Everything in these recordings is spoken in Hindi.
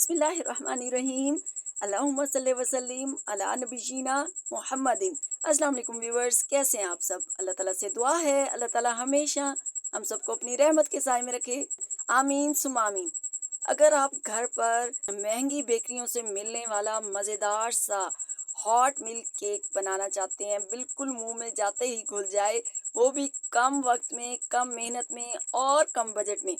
बिस्मिल्लाहिर्रहमानिर्रहीम। अल्लाहुम्मा सल्ली वसल्लिम अला नबीना मुहम्मदिन। अस्सलाम वालेकुम व्यूवर्स, कैसे हैं आप सब? अल्लाह ताला से दुआ है अल्लाह ताला हमेशा हम सबको अपनी रहमत के साए में रखे। आमीन सुम आमीन। अगर आप घर पर महंगी बेकरियों से मिलने वाला मज़ेदार सा हॉट मिल्क केक बनाना चाहते हैं, बिल्कुल मुंह में जाते ही घुल जाए, वो भी कम वक्त में, कम मेहनत में और कम बजट में,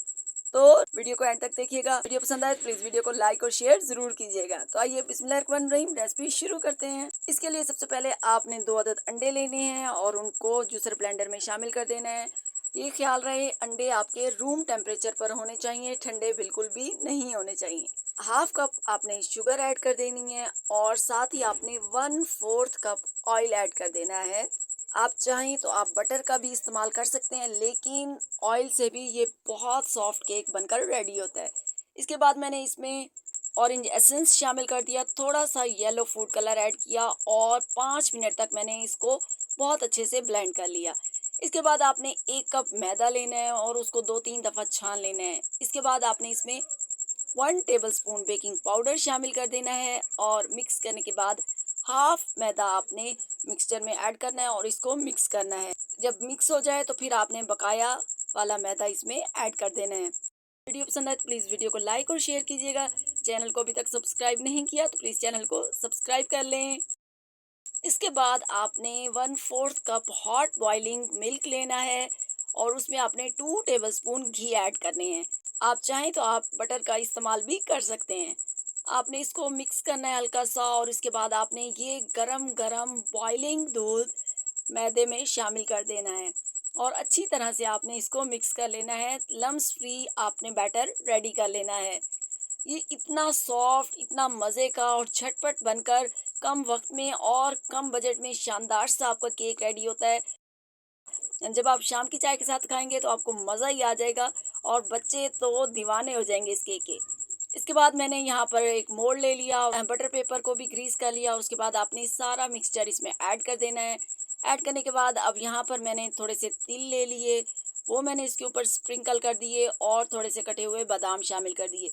तो वीडियो को एंड तक देखिएगा। वीडियो पसंद आए तो प्लीज वीडियो को लाइक और शेयर जरूर कीजिएगा। तो आइए बिस्मिल्लाहिर्रहमानिर्रहीम रेसिपी शुरू करते हैं। इसके लिए सबसे पहले आपने 2 अदद अंडे लेने हैं और उनको जूसर ब्लेंडर में शामिल कर देना है। ये ख्याल रहे अंडे आपके रूम टेम्परेचर पर होने चाहिए, ठंडे बिल्कुल भी नहीं होने चाहिए। हाफ कप आपने शुगर ऐड कर देनी है और साथ ही आपने 1/4 कप ऑयल ऐड कर देना है। आप चाहें तो आप बटर का भी इस्तेमाल कर सकते हैं, लेकिन ऑयल से भी ये बहुत सॉफ्ट केक बनकर रेडी होता है। इसके बाद मैंने इसमें ऑरेंज एसेंस शामिल कर दिया, थोड़ा सा येलो फूड कलर ऐड किया और 5 मिनट तक मैंने इसको बहुत अच्छे से ब्लेंड कर लिया। इसके बाद आपने 1 कप मैदा लेना है और उसको 2-3 दफ़ा छान लेना है। इसके बाद आपने इसमें 1 टेबल स्पून बेकिंग पाउडर शामिल कर देना है और मिक्स करने के बाद हाफ मैदा आपने मिक्सचर में ऐड करना है और इसको मिक्स करना है। जब मिक्स हो जाए तो फिर आपने बकाया वाला मैदा इसमें ऐड कर देना है। वीडियो पसंद आए तो प्लीज़ वीडियो को लाइक और शेयर कीजिएगा। चैनल को अभी तक सब्सक्राइब नहीं किया तो प्लीज़ चैनल को सब्सक्राइब कर लें। इसके बाद आपने 1/4 कप हॉट बॉइलिंग मिल्क लेना है और उसमें आपने 2 टेबल स्पून घी ऐड करने हैं। आप चाहें तो आप बटर का इस्तेमाल भी कर सकते हैं। आपने इसको मिक्स करना है हल्का सा और इसके बाद आपने ये गरम गरम बॉइलिंग दूध मैदे में शामिल कर देना है और अच्छी तरह से आपने इसको मिक्स कर लेना है। लम्स फ्री आपने बैटर रेडी कर लेना है। ये इतना सॉफ्ट, इतना मज़े का और झटपट बनकर कम वक्त में और कम बजट में शानदार सा आपका केक रेडी होता है। जब आप शाम की चाय के साथ खाएंगे तो आपको मज़ा ही आ जाएगा और बच्चे तो दीवाने हो जाएंगे इस केक के। इसके बाद मैंने यहाँ पर एक मोल्ड ले लिया, बटर पेपर को भी ग्रीस कर लिया और उसके बाद आपने सारा मिक्सचर इसमें ऐड कर देना है। ऐड करने के बाद अब यहाँ पर मैंने थोड़े से तिल ले लिए, वो मैंने इसके ऊपर स्प्रिंकल कर दिए और थोड़े से कटे हुए बादाम शामिल कर दिए।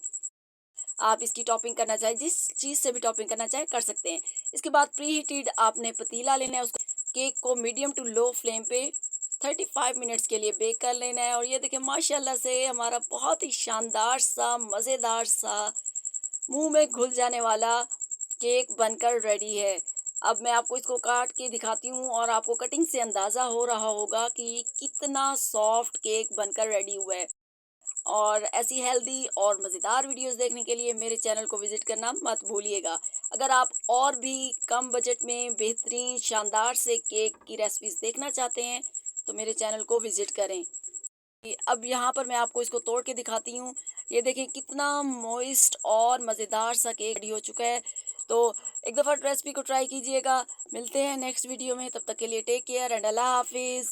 आप इसकी टॉपिंग करना चाहें, जिस चीज़ से भी टॉपिंग करना चाहें कर सकते हैं। इसके बाद प्री हीटेड आपने पतीला लेना है, उसको केक को मीडियम टू लो फ्लेम पे 35 मिनट्स के लिए बेक कर लेना है। और ये देखिए माशाल्लाह से हमारा बहुत ही शानदार सा, मज़ेदार सा, मुंह में घुल जाने वाला केक बनकर रेडी है। अब मैं आपको इसको काट के दिखाती हूँ और आपको कटिंग से अंदाज़ा हो रहा होगा कि कितना सॉफ्ट केक बनकर रेडी हुआ है। और ऐसी हेल्दी और मज़ेदार वीडियोस देखने के लिए मेरे चैनल को विज़िट करना मत भूलिएगा। अगर आप और भी कम बजट में बेहतरीन शानदार से केक की रेसिपीज़ देखना चाहते हैं तो मेरे चैनल को विज़िट करें। अब यहाँ पर मैं आपको इसको तोड़ के दिखाती हूँ। ये देखें कितना मॉइस्ट और मज़ेदार सा केक रेडी हो चुका है। तो एक दफ़ा रेसिपी को ट्राई कीजिएगा। मिलते हैं नेक्स्ट वीडियो में, तब तक के लिए टेक केयर एंड अल्लाह हाफिज़।